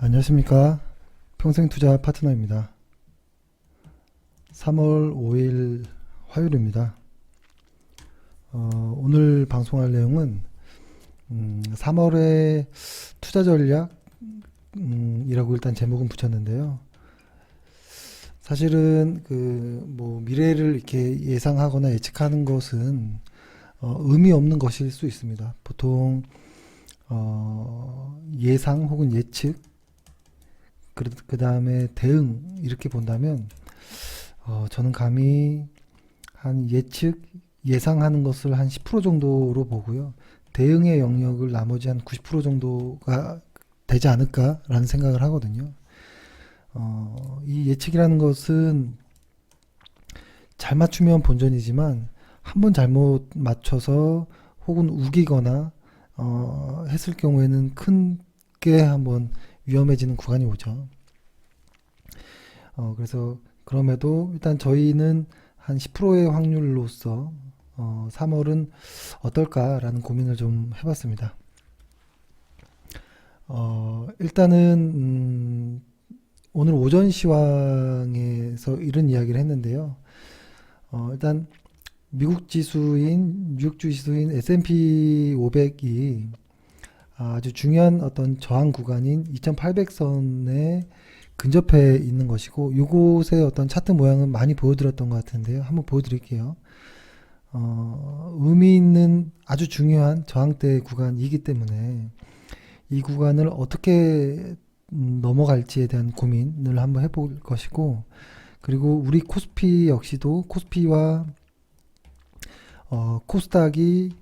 안녕하십니까. 평생투자 파트너입니다. 3월 5일 화요일입니다. 오늘 방송할 내용은 3월의 투자 전략 이라고 일단 제목은 붙였는데요. 사실은 미래를 이렇게 예상하거나 예측하는 것은 의미 없는 것일 수 있습니다. 보통 예상 혹은 예측, 그 다음에 대응 이렇게 본다면 저는 감히 한 예상하는 것을 한 10% 정도로 보고요. 대응의 영역을 나머지 한 90% 정도가 되지 않을까라는 생각을 하거든요. 이 예측이라는 것은 잘 맞추면 본전이지만 한번 잘못 맞춰서 혹은 우기거나 했을 경우에는 크게 한번 위험해지는 구간이 오죠. 그래서 그럼에도 일단 저희는 한 10%의 확률로서 3월은 어떨까라는 고민을 좀 해봤습니다. 일단은 오늘 오전 시황에서 이런 이야기를 했는데요. 일단 미국 지수인 S&P 500이 아주 중요한 어떤 저항 구간인 2800선에 근접해 있는 것이고, 이곳의 어떤 차트 모양은 많이 보여드렸던 것 같은데요. 한번 보여드릴게요. 의미 있는 아주 중요한 저항대 구간이기 때문에 이 구간을 어떻게 넘어갈지에 대한 고민을 한번 해볼 것이고, 그리고 우리 코스피 역시도 코스피와 코스닥이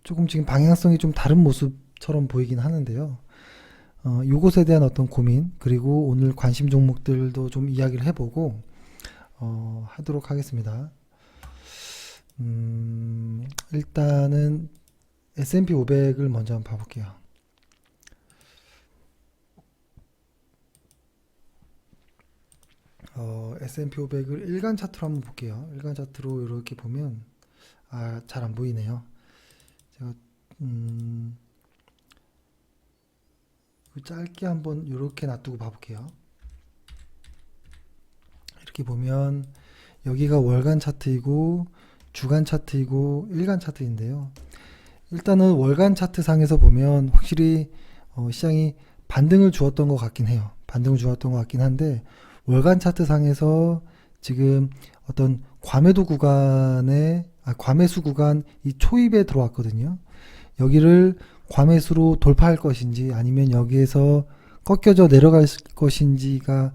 조금 지금 방향성이 좀 다른 모습처럼 보이긴 하는데요. 요것에 대한 어떤 고민, 그리고 오늘 관심 종목들도 좀 이야기를 해보고 하도록 하겠습니다. 일단은 S&P 500을 먼저 한번 봐볼게요. S&P 500을 일간 차트로 한번 볼게요. 일간 차트로 이렇게 보면 잘 안 보이네요. 제가 짧게 한번 이렇게 놔두고 봐볼게요. 이렇게 보면 여기가 월간 차트이고 주간 차트이고 일간 차트인데요. 일단은 월간 차트 상에서 보면 확실히 시장이 반등을 주었던 것 같긴 해요. 반등을 주었던 것 같긴 한데, 월간 차트 상에서 지금 어떤 과매수 구간 이 초입에 들어왔거든요. 여기를 과매수로 돌파할 것인지 아니면 여기에서 꺾여져 내려갈 것인지가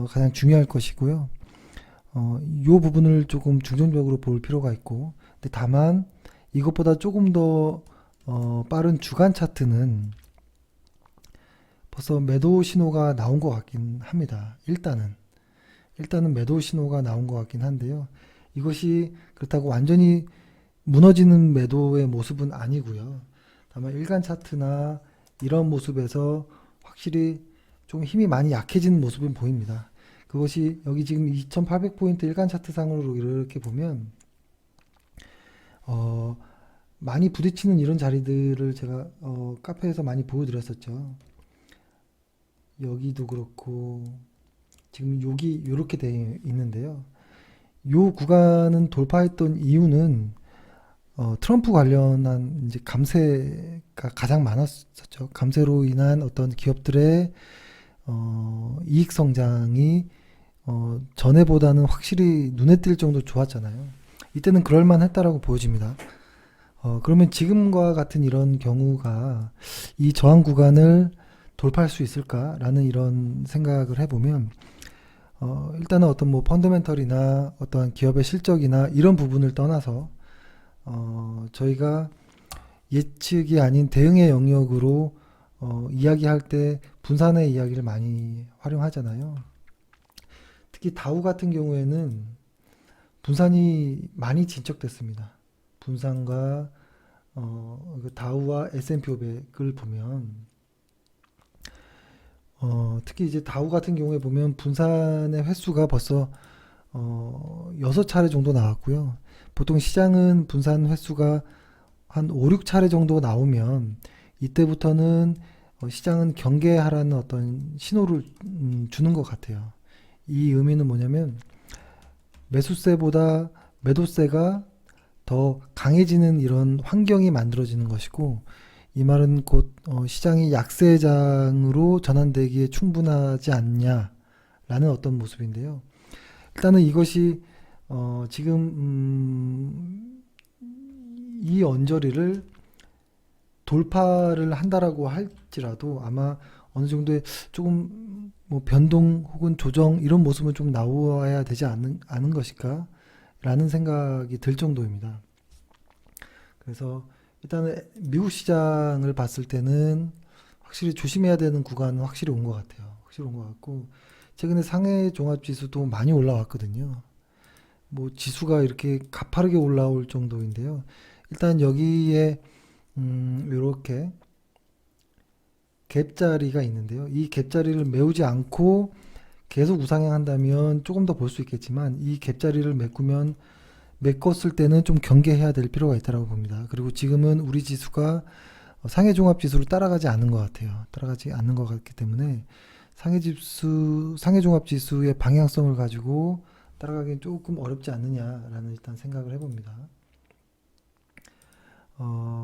가장 중요할 것이고요. 이 부분을 조금 중점적으로 볼 필요가 있고, 근데 다만 이것보다 조금 더 빠른 주간 차트는 벌써 매도 신호가 나온 것 같긴 합니다. 일단은 매도 신호가 나온 것 같긴 한데요. 이것이 그렇다고 완전히 무너지는 매도의 모습은 아니고요. 다만 일간 차트나 이런 모습에서 확실히 좀 힘이 많이 약해진 모습은 보입니다. 그것이 여기 지금 2800포인트 일간 차트 상으로 이렇게 보면 많이 부딪히는 이런 자리들을 제가 카페에서 많이 보여드렸었죠. 여기도 그렇고 지금 여기 이렇게 되어 있는데요. 요 구간은 돌파했던 이유는 트럼프 관련한 이제 감세가 가장 많았었죠. 감세로 인한 어떤 기업들의 이익 성장이 전에보다는 확실히 눈에 띌 정도로 좋았잖아요. 이때는 그럴만 했다라고 보여집니다. 그러면 지금과 같은 이런 경우가 이 저항 구간을 돌파할 수 있을까라는 이런 생각을 해보면, 일단은 어떤 펀더멘털이나 어떠한 기업의 실적이나 이런 부분을 떠나서 저희가 예측이 아닌 대응의 영역으로 이야기할 때 분산의 이야기를 많이 활용하잖아요. 특히 다우 같은 경우에는 분산이 많이 진척됐습니다. 분산과 다우와 S&P 500을 보면 특히 이제 다우 같은 경우에 보면 분산의 횟수가 벌써 6차례 정도 나왔고요. 보통 시장은 분산 횟수가 한 5, 6차례 정도 나오면 이때부터는 시장은 경계하라는 어떤 신호를 주는 것 같아요. 이 의미는 뭐냐면 매수세보다 매도세가 더 강해지는 이런 환경이 만들어지는 것이고, 이 말은 곧 시장이 약세장으로 전환되기에 충분하지 않냐라는 어떤 모습인데요. 일단은 이것이 지금 이 언저리를 돌파를 한다라고 할지라도 아마 어느 정도의 조금 뭐 변동 혹은 조정 이런 모습은 좀 나와야 되지 않은 것일까 라는 생각이 들 정도입니다. 그래서 일단은 미국 시장을 봤을 때는 확실히 조심해야 되는 구간은 확실히 온 것 같아요. 확실히 온 것 같고, 최근에 상해 종합지수도 많이 올라왔거든요. 뭐 지수가 이렇게 가파르게 올라올 정도인데요. 일단 여기에 이렇게 갭자리가 있는데요. 이 갭자리를 메우지 않고 계속 우상향한다면 조금 더 볼 수 있겠지만, 이 갭자리를 메꿨을 때는 좀 경계해야 될 필요가 있다고 봅니다. 그리고 지금은 우리 지수가 상해 종합 지수를 따라가지 않는 것 같아요. 따라가지 않는 것 같기 때문에 상해 종합 지수의 방향성을 가지고 따라가기엔 조금 어렵지 않느냐라는 일단 생각을 해봅니다.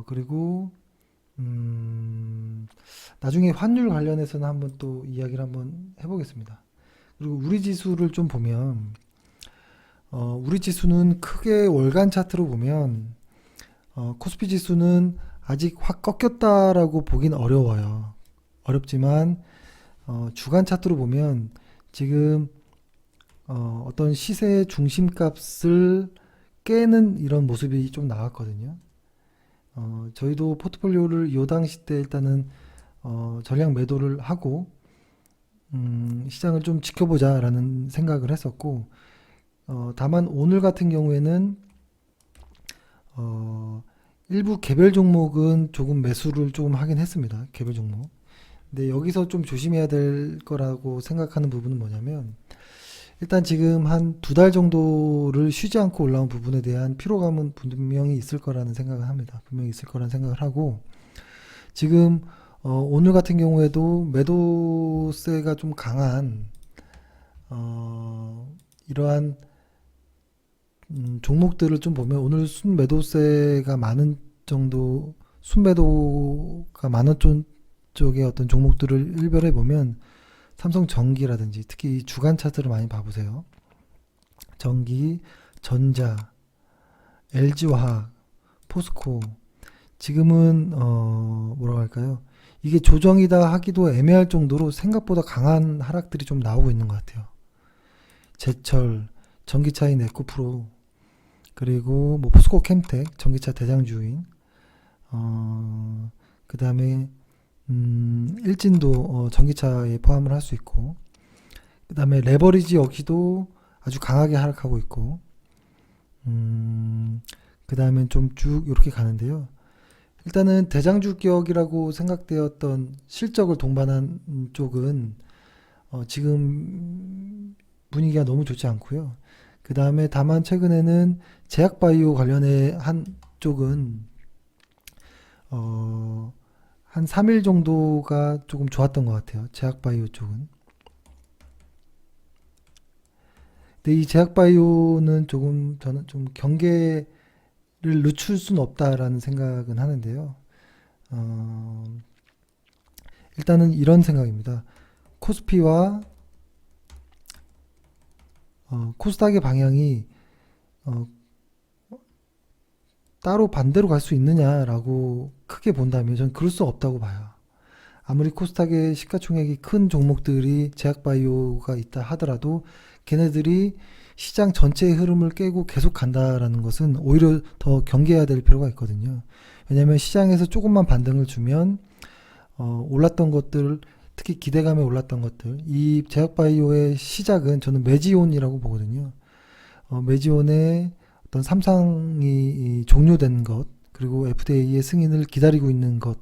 그리고 나중에 환율 관련해서는 한번 또 이야기를 한번 해보겠습니다. 그리고 우리 지수를 좀 보면 우리 지수는 크게 월간 차트로 보면 코스피 지수는 아직 확 꺾였다라고 보긴 어려워요. 어렵지만 주간 차트로 보면 지금 어떤 시세의 중심값을 깨는 이런 모습이 좀 나왔거든요. 저희도 포트폴리오를 요 당시 때 일단은 전량 매도를 하고 시장을 좀 지켜보자라는 생각을 했었고, 다만 오늘 같은 경우에는 일부 개별 종목은 조금 매수를 조금 하긴 했습니다. 개별 종목. 근데 여기서 좀 조심해야 될 거라고 생각하는 부분은 뭐냐면, 일단 지금 한 2달 정도를 쉬지 않고 올라온 부분에 대한 피로감은 분명히 있을 거라는 생각을 합니다. 분명히 있을 거라는 생각을 하고, 지금 오늘 같은 경우에도 매도세가 좀 강한 이러한 종목들을 좀 보면, 오늘 순매도세가 많은 정도, 순매도가 많은 쪽의 어떤 종목들을 일별해 보면 삼성전기라든지, 특히 이 주간 차트를 많이 봐보세요. 전기, 전자, LG화학, 포스코, 지금은 뭐라고 할까요? 이게 조정이다 하기도 애매할 정도로 생각보다 강한 하락들이 좀 나오고 있는 것 같아요. 제철, 전기차인 에코프로, 그리고 뭐 포스코 캠텍, 전기차 대장주인, 그 다음에 일진도 전기차에 포함을 할 수 있고, 그 다음에 레버리지 역시도 아주 강하게 하락하고 있고, 그 다음에 좀 쭉 이렇게 가는데요. 일단은 대장주격이라고 생각되었던 실적을 동반한 쪽은 지금 분위기가 너무 좋지 않고요. 그 다음에 다만 최근에는 제약바이오 관련해 한 쪽은 한 3일 정도가 조금 좋았던 것 같아요. 제약바이오 쪽은. 근데 이 제약바이오는 조금 저는 좀 경계를 늦출 수는 없다라는 생각은 하는데요. 일단은 이런 생각입니다. 코스피와 코스닥의 방향이 따로 반대로 갈 수 있느냐라고 크게 본다면 저는 그럴 수 없다고 봐요. 아무리 코스닥의 시가총액이 큰 종목들이 제약바이오가 있다 하더라도 걔네들이 시장 전체의 흐름을 깨고 계속 간다라는 것은 오히려 더 경계해야 될 필요가 있거든요. 왜냐하면 시장에서 조금만 반등을 주면 올랐던 것들, 특히 기대감에 올랐던 것들, 이 제약바이오의 시작은 저는 매지온이라고 보거든요. 매지온의 어떤 삼상이 종료된 것, 그리고 FDA의 승인을 기다리고 있는 것,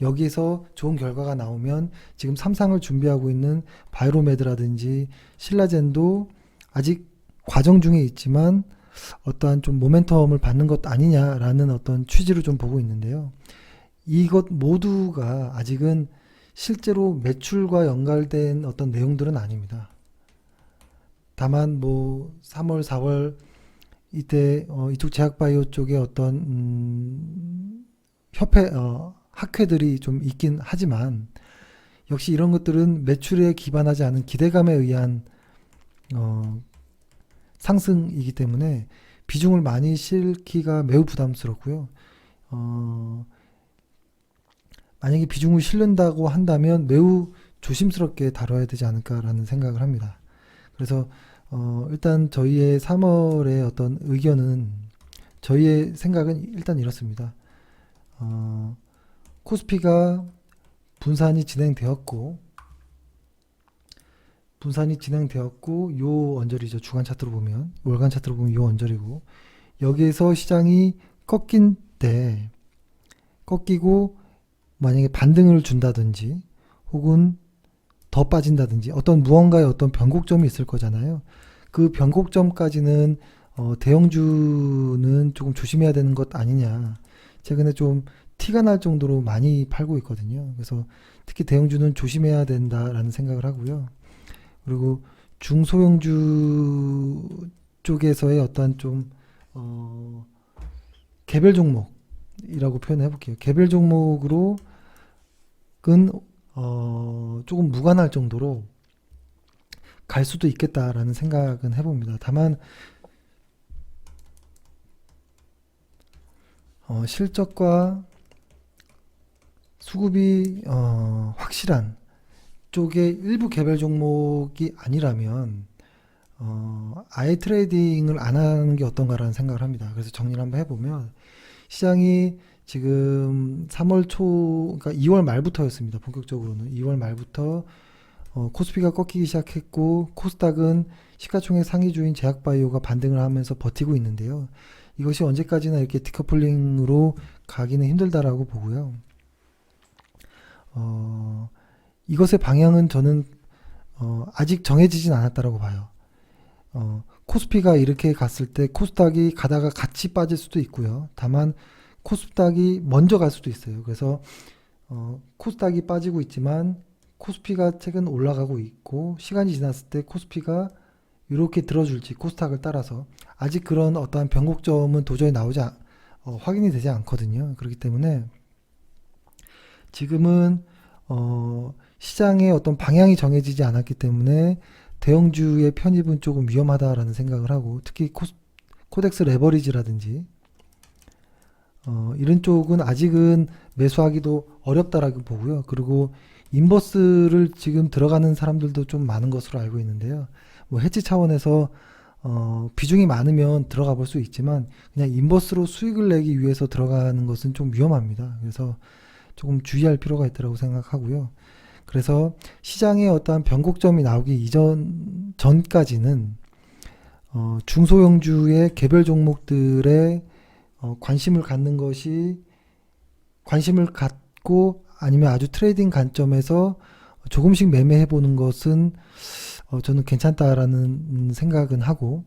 여기에서 좋은 결과가 나오면 지금 삼상을 준비하고 있는 바이로메드라든지 신라젠도 아직 과정 중에 있지만 어떠한 좀 모멘텀을 받는 것 아니냐라는 어떤 취지로 좀 보고 있는데요. 이것 모두가 아직은 실제로 매출과 연관된 어떤 내용들은 아닙니다. 다만 뭐 3월, 4월 이때 이쪽 제약바이오 쪽에 어떤 협회 학회들이 좀 있긴 하지만 역시 이런 것들은 매출에 기반하지 않은 기대감에 의한 상승이기 때문에 비중을 많이 실기가 매우 부담스럽고요. 만약에 비중을 실른다고 한다면 매우 조심스럽게 다뤄야 되지 않을까라는 생각을 합니다. 그래서 일단 저희의 3월의 어떤 의견은, 저희의 생각은 일단 이렇습니다. 코스피가 분산이 진행되었고 요 언저리죠. 주간 차트로 보면, 월간 차트로 보면 요 언저리고, 여기에서 시장이 꺾인 때, 꺾이고 만약에 반등을 준다든지 혹은 더 빠진다든지 어떤 무언가의 어떤 변곡점이 있을 거잖아요. 그 변곡점까지는 대형주는 조금 조심해야 되는 것 아니냐. 최근에 좀 티가 날 정도로 많이 팔고 있거든요. 그래서 특히 대형주는 조심해야 된다라는 생각을 하고요. 그리고 중소형주 쪽에서의 어떤 좀 개별 종목이라고 표현해 볼게요. 개별 종목으로는 조금 무관할 정도로 갈 수도 있겠다라는 생각은 해봅니다. 다만 실적과 수급이 확실한 쪽의 일부 개별 종목이 아니라면 아예 트레이딩을 안 하는 게 어떤가라는 생각을 합니다. 그래서 정리를 한번 해보면 시장이 지금 3월 초, 그러니까 2월 말부터였습니다. 본격적으로는 2월 말부터 코스피가 꺾이기 시작했고 코스닥은 시가총액 상위주인 제약바이오가 반등을 하면서 버티고 있는데요. 이것이 언제까지나 이렇게 디커플링으로 가기는 힘들다라고 보고요. 이것의 방향은 저는 아직 정해지진 않았다라고 봐요. 코스피가 이렇게 갔을 때 코스닥이 가다가 같이 빠질 수도 있고요. 다만 코스닥이 먼저 갈 수도 있어요. 그래서 코스닥이 빠지고 있지만 코스피가 최근 올라가고 있고 시간이 지났을 때 코스피가 이렇게 들어줄지 코스닥을 따라서 아직 그런 어떠한 변곡점은 도저히 확인이 되지 않거든요. 그렇기 때문에 지금은 시장의 어떤 방향이 정해지지 않았기 때문에 대형주의 편입은 조금 위험하다라는 생각을 하고 특히 코덱스 레버리지라든지 이런 쪽은 아직은 매수하기도 어렵다라고 보고요. 그리고 인버스를 지금 들어가는 사람들도 좀 많은 것으로 알고 있는데요. 뭐 해지 차원에서 비중이 많으면 들어가 볼 수 있지만 그냥 인버스로 수익을 내기 위해서 들어가는 것은 좀 위험합니다. 그래서 조금 주의할 필요가 있다고 생각하고요. 그래서 시장에 어떠한 변곡점이 나오기 전까지는 중소형주의 개별 종목들의 관심을 갖고 아니면 아주 트레이딩 관점에서 조금씩 매매해 보는 것은 저는 괜찮다라는 생각은 하고,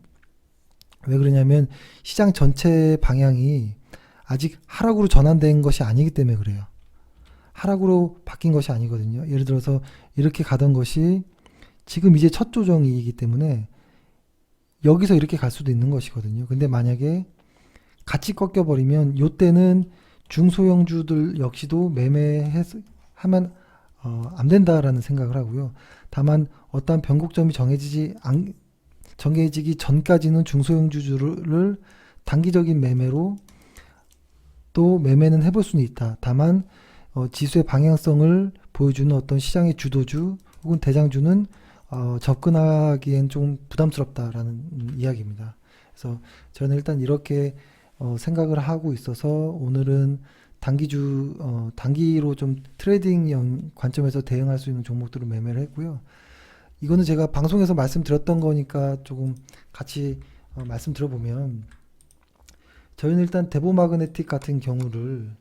왜 그러냐면 시장 전체 방향이 아직 하락으로 전환된 것이 아니기 때문에 그래요. 하락으로 바뀐 것이 아니거든요. 예를 들어서 이렇게 가던 것이 지금 이제 첫 조정이기 때문에 여기서 이렇게 갈 수도 있는 것이거든요. 근데 만약에 같이 꺾여버리면 요때는 중소형주들 역시도 매매하면 안 된다라는 생각을 하고요. 다만 어떠한 변곡점이 정해지기 전까지는 중소형주를 단기적인 매매로 또 매매는 해볼 수는 있다. 다만 지수의 방향성을 보여주는 어떤 시장의 주도주 혹은 대장주는 접근하기엔 좀 부담스럽다라는 이야기입니다. 그래서 저는 일단 이렇게 생각을 하고 있어서 오늘은 단기로 좀 트레이딩 관점에서 대응할 수 있는 종목들을 매매를 했고요. 이거는 제가 방송에서 말씀드렸던 거니까 조금 같이 말씀드려보면 저희는 일단 데보마그네틱 같은 경우를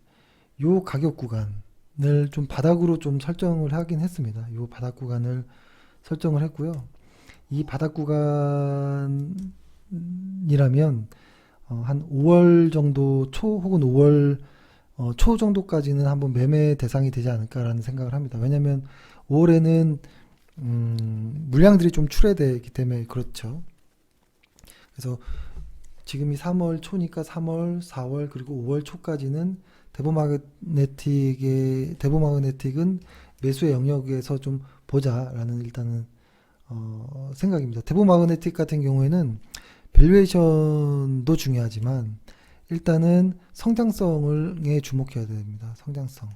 요 가격 구간을 좀 바닥으로 좀 설정을 하긴 했습니다. 요 바닥 구간을 설정을 했고요. 이 바닥 구간이라면 한 5월 정도 초 혹은 5월 초 정도까지는 한번 매매 대상이 되지 않을까라는 생각을 합니다. 왜냐하면 5월에는 물량들이 좀 출회되기 때문에 그렇죠. 그래서 지금이 3월 초니까 3월, 4월 그리고 5월 초까지는 대보마그네틱은 매수의 영역에서 좀 보자라는 일단은 생각입니다. 대보마그네틱 같은 경우에는 밸류에이션도 중요하지만 일단은 성장성에 주목해야 됩니다. 성장성.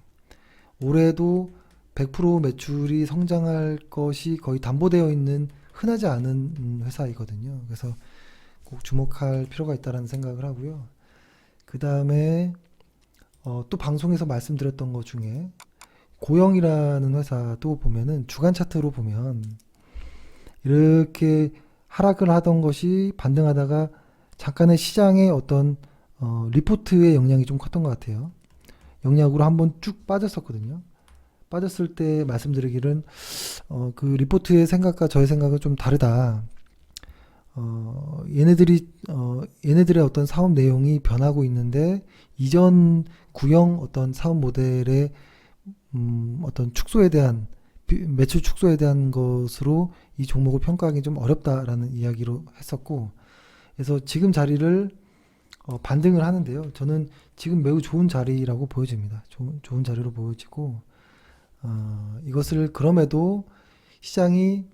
올해도 100% 매출이 성장할 것이 거의 담보되어 있는 흔하지 않은 회사이거든요. 그래서 꼭 주목할 필요가 있다는 생각을 하고요. 그 다음에 또 방송에서 말씀드렸던 것 중에 고영이라는 회사도 보면은 주간 차트로 보면 이렇게 하락을 하던 것이 반등하다가 잠깐의 시장의 어떤 리포트의 영향이 좀 컸던 것 같아요. 영향으로 한번 쭉 빠졌었거든요. 빠졌을 때 말씀드리기는 그 리포트의 생각과 저의 생각은 좀 다르다. 얘네들의 어떤 사업 내용이 변하고 있는데 이전 구형 어떤 사업 모델의 어떤 축소에 대한 매출 축소에 대한 것으로 이 종목을 평가하기 좀 어렵다라는 이야기로 했었고, 그래서 지금 자리를 반등을 하는데요. 저는 지금 매우 좋은 자리라고 보여집니다. 좋은 자리로 보여지고, 이것을 그럼에도 시장이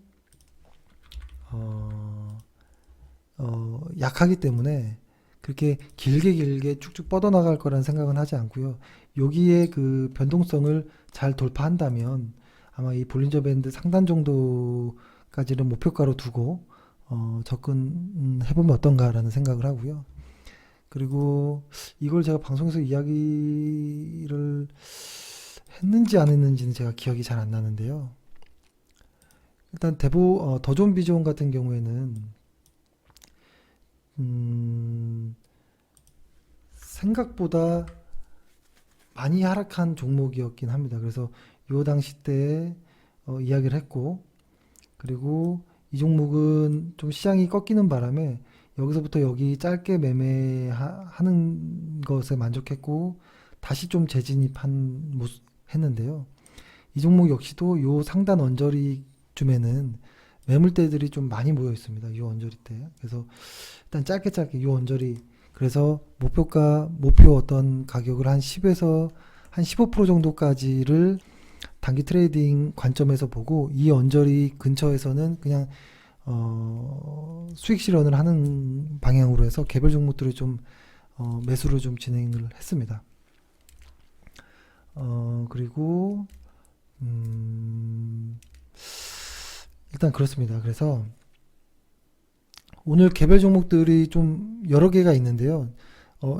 약하기 때문에 그렇게 길게 쭉쭉 뻗어나갈 거라는 생각은 하지 않고요. 여기에 그 변동성을 잘 돌파한다면 아마 이 볼린저 밴드 상단 정도까지는 목표가로 두고 접근해보면 어떤가라는 생각을 하고요. 그리고 이걸 제가 방송에서 이야기를 했는지 안 했는지는 제가 기억이 잘 안 나는데요. 일단 더존 비전 같은 경우에는 생각보다 많이 하락한 종목이었긴 합니다. 그래서 요 당시 때 이야기를 했고, 그리고 이 종목은 좀 시장이 꺾이는 바람에 여기서부터 여기 짧게 매매하는 것에 만족했고 다시 좀 재진입한 했는데요. 이 종목 역시도 요 상단 언저리쯤에는 매물대들이 좀 많이 모여 있습니다. 요 언저리 때. 그래서 일단 짧게 요 언저리, 그래서 목표 어떤 가격을 한 10에서 한 15% 정도까지를 단기 트레이딩 관점에서 보고 이 언저리 근처에서는 그냥 수익 실현을 하는 방향으로 해서 개별 종목들을 좀 매수를 좀 진행을 했습니다. 그리고 일단 그렇습니다. 그래서 오늘 개별 종목들이 좀 여러 개가 있는데요.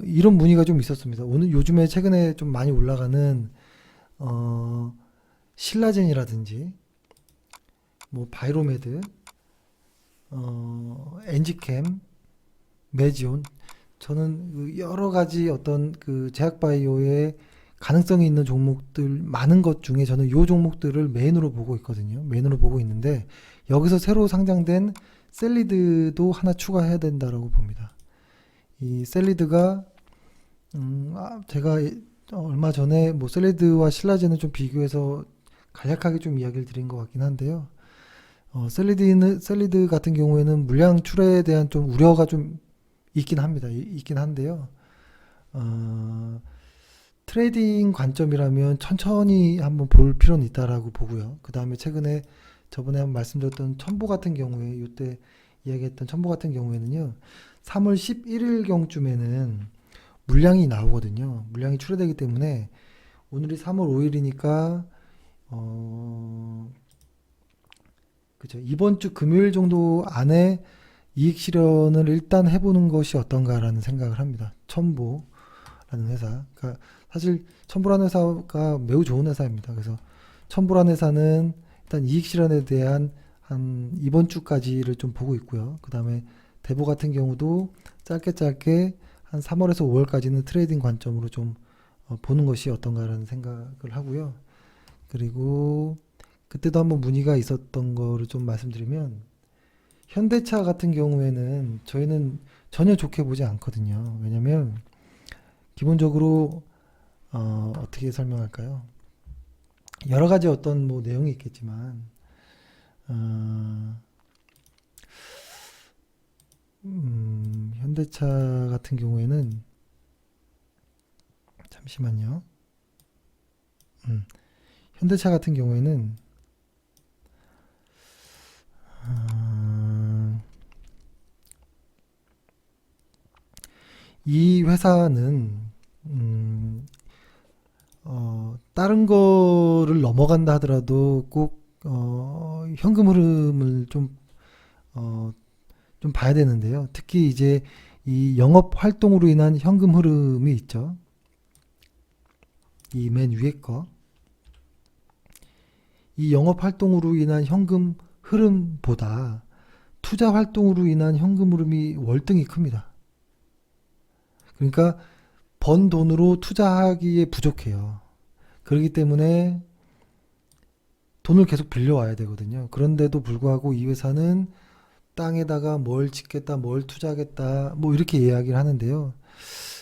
이런 문의가 좀 있었습니다. 오늘 요즘에 최근에 좀 많이 올라가는 신라젠이라든지 뭐 바이로메드, 엔지캠, 메지온, 저는 그 여러 가지 어떤 그 제약바이오의 가능성이 있는 종목들 많은 것 중에 저는 요 종목들을 메인으로 보고 있거든요. 메인으로 보고 있는데 여기서 새로 상장된 셀리드도 하나 추가해야 된다라고 봅니다. 이 셀리드가 제가 얼마 전에 뭐 셀리드와 신라젠을 좀 비교해서 간략하게 좀 이야기를 드린 것 같긴 한데요. 셀리드 같은 경우에는 물량 출하에 대한 좀 우려가 좀 있긴 합니다. 있긴 한데요. 트레이딩 관점이라면 천천히 한번 볼 필요는 있다라고 보고요. 그 다음에 저번에 한번 말씀드렸던 첨보 같은 경우에, 이때 이야기했던 첨보 같은 경우에는요, 3월 11일경쯤에는 물량이 나오거든요. 물량이 출하되기 때문에 오늘이 3월 5일이니까 그죠. 이번 주 금요일 정도 안에 이익 실현을 일단 해보는 것이 어떤가라는 생각을 합니다. 첨보라는 회사. 그러니까 사실 첨보라는 회사가 매우 좋은 회사입니다. 그래서 첨보라는 회사는 일단 이익 실현에 대한 한 이번 주까지를 좀 보고 있고요. 그 다음에 대보 같은 경우도 짧게 한 3월에서 5월까지는 트레이딩 관점으로 좀 보는 것이 어떤가라는 생각을 하고요. 그리고 그때도 한번 문의가 있었던 거를 좀 말씀드리면, 현대차 같은 경우에는 저희는 전혀 좋게 보지 않거든요. 왜냐면 기본적으로 어떻게 설명할까요? 여러 가지 어떤 뭐 내용이 있겠지만, 어, 현대차 같은 경우에는, 잠시만요. 현대차 같은 경우에는, 어, 이 회사는, 다른 거를 넘어간다 하더라도 꼭, 현금 흐름을 어, 좀 봐야 되는데요. 특히 이제 이 영업 활동으로 인한 현금 흐름이 있죠. 이 맨 위에 거. 이 영업 활동으로 인한 현금 흐름보다 투자 활동으로 인한 현금 흐름이 월등히 큽니다. 그러니까 번 돈으로 투자하기에 부족해요. 그렇기 때문에 돈을 계속 빌려와야 되거든요. 그런데도 불구하고 이 회사는 땅에다가 뭘 짓겠다, 뭘 투자하겠다, 뭐 이렇게 이야기를 하는데요.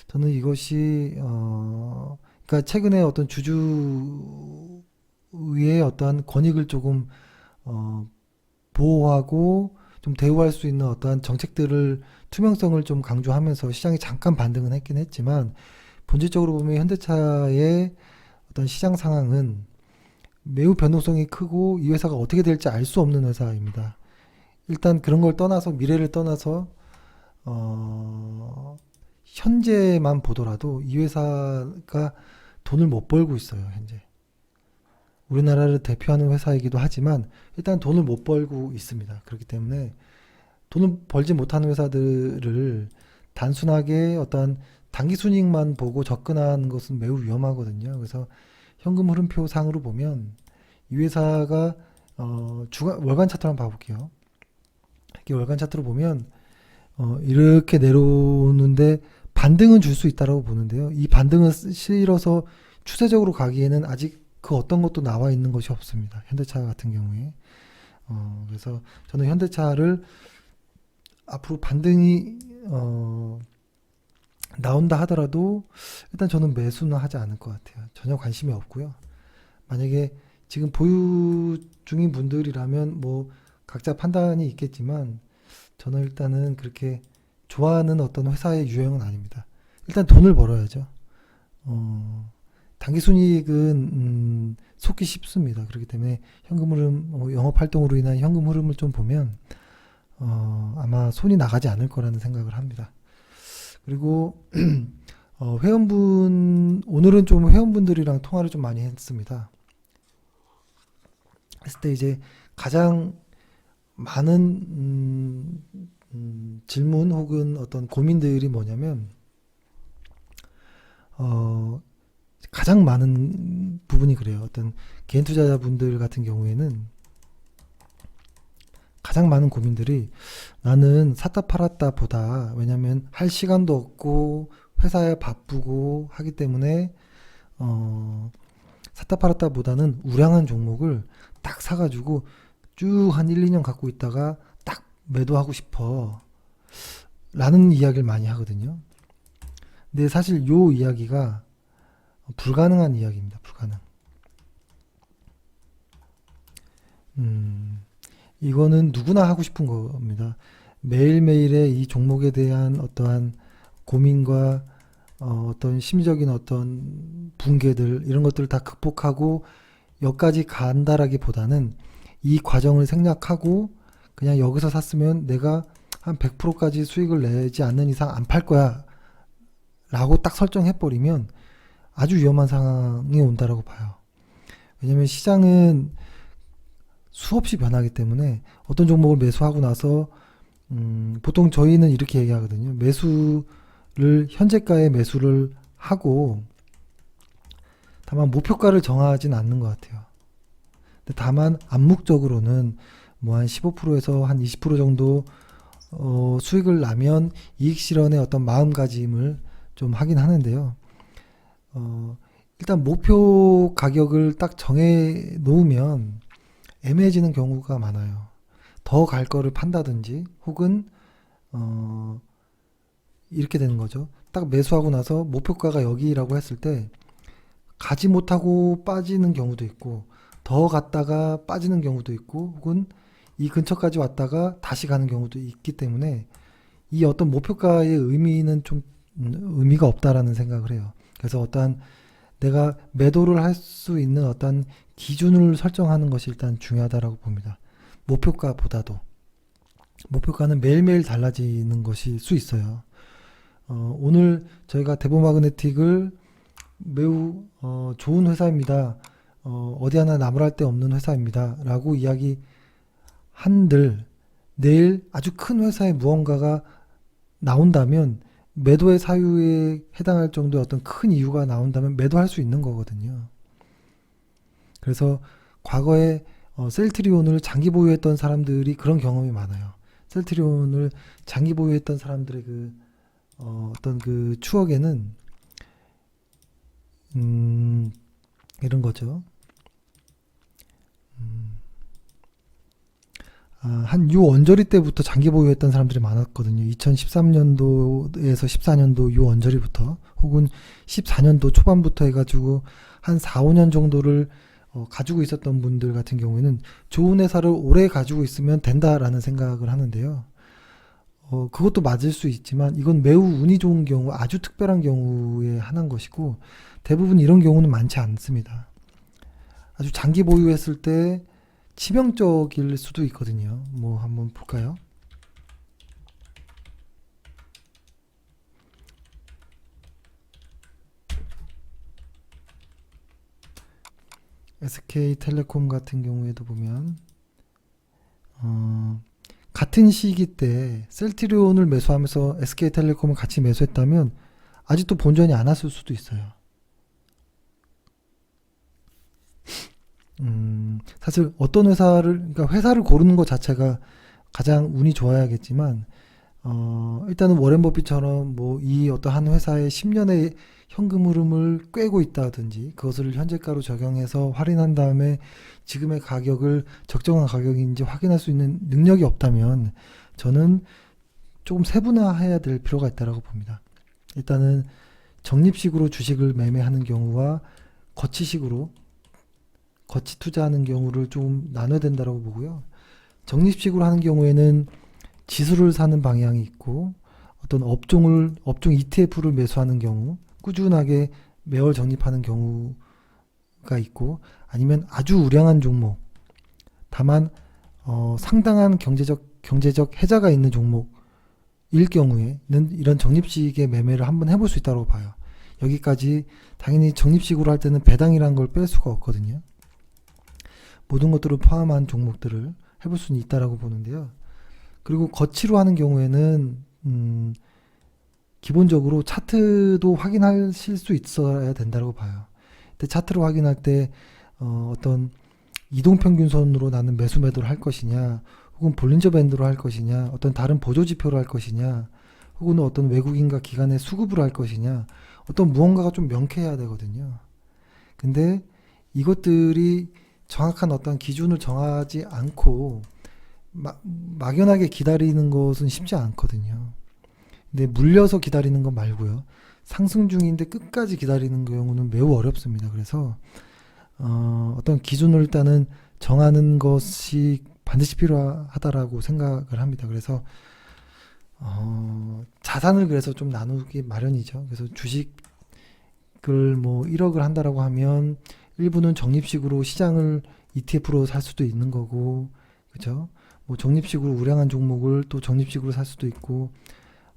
저는 이것이 그러니까 최근에 어떤 주주의 어떠한 권익을 조금 어, 보호하고 좀 대우할 수 있는 어떠한 정책들을 투명성을 좀 강조하면서 시장이 잠깐 반등은 했긴 했지만 본질적으로 보면 현대차의 어떤 시장 상황은 매우 변동성이 크고 이 회사가 어떻게 될지 알 수 없는 회사입니다. 일단 그런 걸 떠나서 미래를 떠나서 현재만 보더라도 이 회사가 돈을 못 벌고 있어요, 현재. 우리나라를 대표하는 회사이기도 하지만 일단 돈을 못 벌고 있습니다. 그렇기 때문에 돈을 벌지 못하는 회사들을 단순하게 어떤 단기 순이익만 보고 접근하는 것은 매우 위험하거든요. 그래서 현금 흐름표 상으로 보면 이 회사가 월간 차트 한번 봐볼게요. 이렇게 월간 차트로 보면 이렇게 내려오는데 반등은 줄 수 있다라고 보는데요. 이 반등은 실어서 추세적으로 가기에는 아직 그 어떤 것도 나와 있는 것이 없습니다. 현대차 같은 경우에. 그래서 저는 현대차를 앞으로 반등이 나온다 하더라도 일단 저는 매수는 하지 않을 것 같아요. 전혀 관심이 없고요. 만약에 지금 보유 중인 분들이라면 뭐 각자 판단이 있겠지만 저는 일단은 그렇게 좋아하는 어떤 회사의 유형은 아닙니다. 일단 돈을 벌어야죠. 단기 순이익은 속기 쉽습니다. 그렇기 때문에 현금 흐름, 영업 활동으로 인한 현금 흐름을 좀 보면 아마 손이 나가지 않을 거라는 생각을 합니다. 그리고 오늘은 좀 회원분들이랑 통화를 좀 많이 했습니다. 했을 때 이제 가장 많은 질문 혹은 어떤 고민들이 뭐냐면 가장 많은 부분이 그래요. 어떤 개인 투자자분들 같은 경우에는 가장 많은 고민들이 나는 샀다 팔았다 보다 왜냐면 할 시간도 없고 회사에 바쁘고 하기 때문에 샀다 팔았다 보다는 우량한 종목을 딱 사가지고 쭉 한 1, 2년 갖고 있다가 딱 매도하고 싶어 라는 이야기를 많이 하거든요. 근데 사실 요 이야기가 불가능한 이야기입니다. 불가능. 이거는 누구나 하고 싶은 겁니다. 매일매일의 이 종목에 대한 어떠한 고민과 어떤 심리적인 어떤 붕괴들 이런 것들을 다 극복하고 여기까지 간다라기보다는 이 과정을 생략하고 그냥 여기서 샀으면 내가 한 100%까지 수익을 내지 않는 이상 안 팔 거야 라고 딱 설정해 버리면 아주 위험한 상황이 온다라고 봐요. 왜냐면 시장은 수없이 변하기 때문에 어떤 종목을 매수하고 나서 보통 저희는 이렇게 얘기하거든요. 매수를 현재가에 매수를 하고 다만 목표가를 정하진 않는 것 같아요. 근데 다만 암묵적으로는 뭐 한 15%에서 한 20% 정도 수익을 나면 이익 실현의 어떤 마음가짐을 좀 하긴 하는데요. 일단 목표 가격을 딱 정해 놓으면 애매해지는 경우가 많아요. 더 갈 거를 판다든지 혹은 이렇게 되는 거죠. 딱 매수하고 나서 목표가가 여기라고 했을 때 가지 못하고 빠지는 경우도 있고 더 갔다가 빠지는 경우도 있고 혹은 이 근처까지 왔다가 다시 가는 경우도 있기 때문에 이 어떤 목표가의 의미는 좀 의미가 없다라는 생각을 해요. 그래서 어떠한 내가 매도를 할 수 있는 어떤 기준을 설정하는 것이 일단 중요하다라고 봅니다. 목표가보다도 목표가는 매일매일 달라지는 것일 수 있어요. 오늘 저희가 대보마그네틱을 매우 좋은 회사입니다. 어디 하나 나무랄 데 없는 회사입니다. 라고 이야기 한들 내일 아주 큰 회사의 무언가가 나온다면 매도의 사유에 해당할 정도의 어떤 큰 이유가 나온다면 매도할 수 있는 거거든요. 그래서 과거에 셀트리온을 장기 보유했던 사람들이 그런 경험이 많아요. 셀트리온을 장기 보유했던 사람들의 어떤 그 추억에는 이런 거죠. 한 유원저리 때부터 장기 보유했던 사람들이 많았거든요. 2013년도에서 14년도 유원저리부터 혹은 14년도 초반부터 해가지고 한 4, 5년 정도를 가지고 있었던 분들 같은 경우에는 좋은 회사를 오래 가지고 있으면 된다라는 생각을 하는데요. 그것도 맞을 수 있지만 이건 매우 운이 좋은 경우, 아주 특별한 경우에 한한 것이고 대부분 이런 경우는 많지 않습니다. 아주 장기 보유했을 때 치명적일 수도 있거든요. 뭐 한번 볼까요? SK텔레콤 같은 경우에도 보면 같은 시기 때 셀트리온을 매수하면서 SK텔레콤을 같이 매수했다면 아직도 본전이 안 왔을 수도 있어요. 사실 어떤 그러니까 회사를 고르는 것 자체가 가장 운이 좋아야겠지만, 일단은 워렌 버핏처럼 뭐 이 어떤 한 회사의 10년의 현금 흐름을 꿰고 있다든지 그것을 현재가로 적용해서 할인한 다음에 지금의 가격을 적정한 가격인지 확인할 수 있는 능력이 없다면 저는 조금 세분화해야 될 필요가 있다고 봅니다. 일단은 적립식으로 주식을 매매하는 경우와 거치식으로 거치 투자하는 경우를 좀 나눠야 된다고 보고요. 적립식으로 하는 경우에는 지수를 사는 방향이 있고 어떤 업종 ETF를 매수하는 경우 꾸준하게 매월 적립하는 경우가 있고 아니면 아주 우량한 종목 다만 상당한 경제적 해자가 있는 종목일 경우에는 이런 적립식의 매매를 한번 해볼 수 있다고 봐요. 여기까지 당연히 적립식으로 할 때는 배당이라는 걸 뺄 수가 없거든요. 모든 것들을 포함한 종목들을 해볼 수는 있다라고 보는데요. 그리고 거치로 하는 경우에는 기본적으로 차트도 확인하실 수 있어야 된다고 봐요. 근데 차트를 확인할 때 어떤 이동평균선으로 나는 매수 매도를 할 것이냐 혹은 볼린저 밴드로 할 것이냐 어떤 다른 보조지표로 할 것이냐 혹은 어떤 외국인과 기관의 수급으로 할 것이냐 어떤 무언가가 좀 명쾌해야 되거든요. 근데 이것들이 정확한 어떤 기준을 정하지 않고 막연하게 기다리는 것은 쉽지 않거든요. 근데 물려서 기다리는 건 말고요. 상승 중인데 끝까지 기다리는 경우는 매우 어렵습니다. 그래서 어떤 기준을 일단은 정하는 것이 반드시 필요하다라고 생각을 합니다. 그래서 자산을 그래서 좀 나누기 마련이죠. 그래서 주식을 뭐 1억을 한다라고 하면 일부는 적립식으로 시장을 ETF로 살 수도 있는 거고, 그죠? 뭐 적립식으로 우량한 종목을 또 적립식으로 살 수도 있고,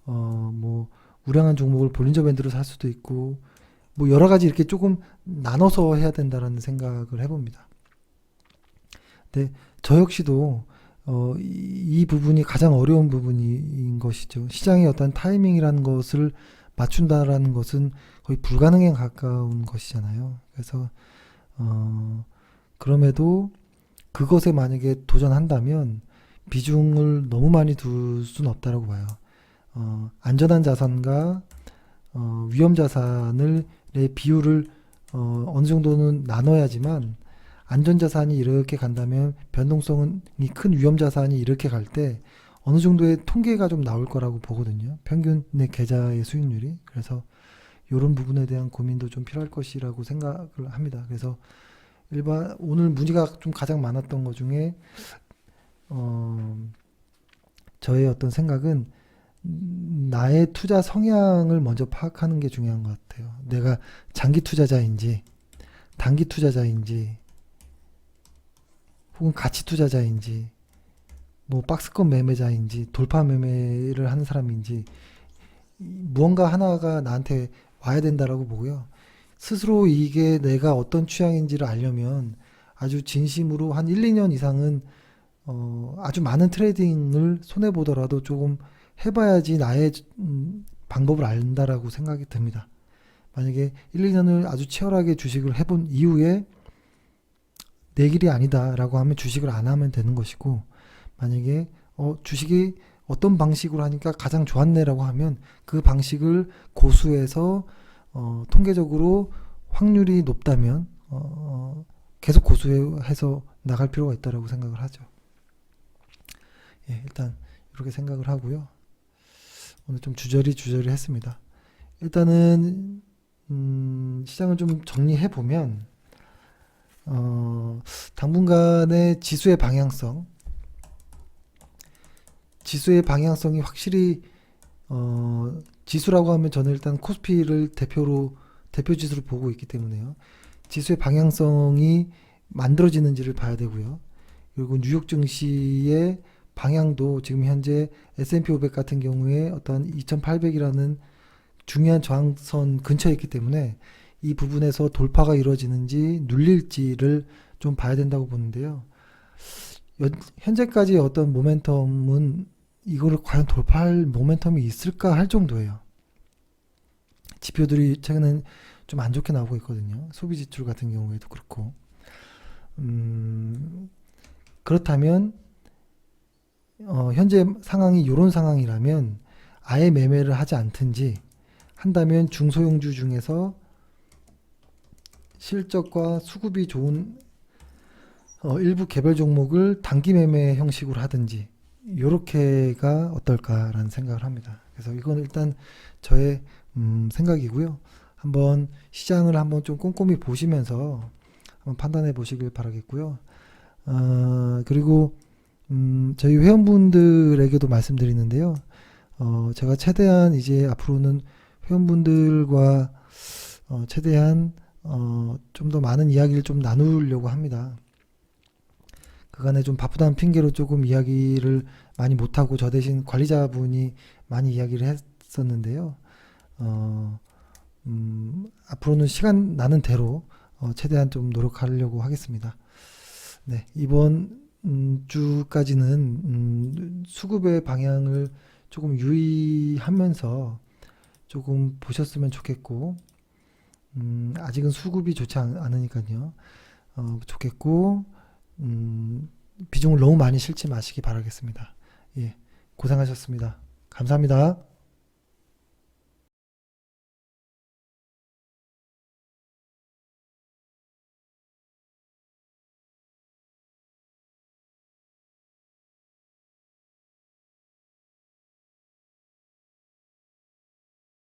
뭐 우량한 종목을 볼린저 밴드로 살 수도 있고, 뭐 여러 가지 이렇게 조금 나눠서 해야 된다라는 생각을 해봅니다. 근데 저 역시도 이 부분이 가장 어려운 부분인 것이죠. 시장의 어떤 타이밍이라는 것을 맞춘다라는 것은 거의 불가능에 가까운 것이잖아요. 그래서 그럼에도 그것에 만약에 도전한다면 비중을 너무 많이 둘 수는 없다라고 봐요. 안전한 자산과 위험 자산의 비율을 어느 정도는 나눠야지만 안전 자산이 이렇게 간다면 변동성이 큰 위험 자산이 이렇게 갈 때 어느 정도의 통계가 좀 나올 거라고 보거든요. 평균의 계좌의 수익률이. 그래서 이런 부분에 대한 고민도 좀 필요할 것이라고 생각을 합니다. 그래서 오늘 문의가 좀 가장 많았던 것 중에 저의 어떤 생각은 나의 투자 성향을 먼저 파악하는 게 중요한 것 같아요. 내가 장기 투자자인지 단기 투자자인지 혹은 가치 투자자인지 뭐 박스권 매매자인지 돌파 매매를 하는 사람인지 무언가 하나가 나한테 와야 된다라고 보고요. 스스로 이게 내가 어떤 취향인지를 알려면 아주 진심으로 한 1, 2년 이상은 아주 많은 트레이딩을 손해보더라도 조금 해봐야지 나의 방법을 안다라고 생각이 듭니다. 만약에 1, 2년을 아주 치열하게 주식을 해본 이후에 내 길이 아니다라고 하면 주식을 안 하면 되는 것이고, 만약에 주식이 어떤 방식으로 하니까 가장 좋았네라고 하면 그 방식을 고수해서 통계적으로 확률이 높다면 계속 고수해서 나갈 필요가 있다라고 생각을 하죠. 예, 일단 이렇게 생각을 하고요. 오늘 좀 주저리 했습니다. 일단은 시장을 좀 정리해 보면 당분간의 지수의 방향성이 확실히 지수라고 하면 저는 일단 코스피를 대표 지수로 보고 있기 때문에요. 지수의 방향성이 만들어지는지를 봐야 되고요. 그리고 뉴욕 증시의 방향도 지금 현재 S&P 500 같은 경우에 어떤 2800이라는 중요한 저항선 근처에 있기 때문에 이 부분에서 돌파가 이루어지는지 눌릴지를 좀 봐야 된다고 보는데요. 현재까지 어떤 모멘텀은 이거를 과연 돌파할 모멘텀이 있을까 할 정도예요. 지표들이 최근엔 좀 안 좋게 나오고 있거든요. 소비 지출 같은 경우에도 그렇고. 그렇다면 현재 상황이 이런 상황이라면 아예 매매를 하지 않든지 한다면 중소형주 중에서 실적과 수급이 좋은 일부 개별 종목을 단기 매매 형식으로 하든지 요렇게가 어떨까라는 생각을 합니다. 그래서 이건 일단 저의 생각이고요. 한번 시장을 한번 좀 꼼꼼히 보시면서 한번 판단해 보시길 바라겠고요. 그리고 저희 회원분들에게도 말씀드리는데요. 제가 최대한 이제 앞으로는 회원분들과 최대한 좀 더 많은 이야기를 좀 나누려고 합니다. 그간에 좀 바쁘다는 핑계로 조금 이야기를 많이 못하고 저 대신 관리자분이 많이 이야기를 했었는데요. 앞으로는 시간 나는 대로 최대한 좀 노력하려고 하겠습니다. 네, 이번 주까지는 수급의 방향을 조금 유의하면서 조금 보셨으면 좋겠고, 아직은 수급이 좋지 않으니까요. 좋겠고, 비중을 너무 많이 실지 마시기 바라겠습니다. 예, 고생하셨습니다. 감사합니다.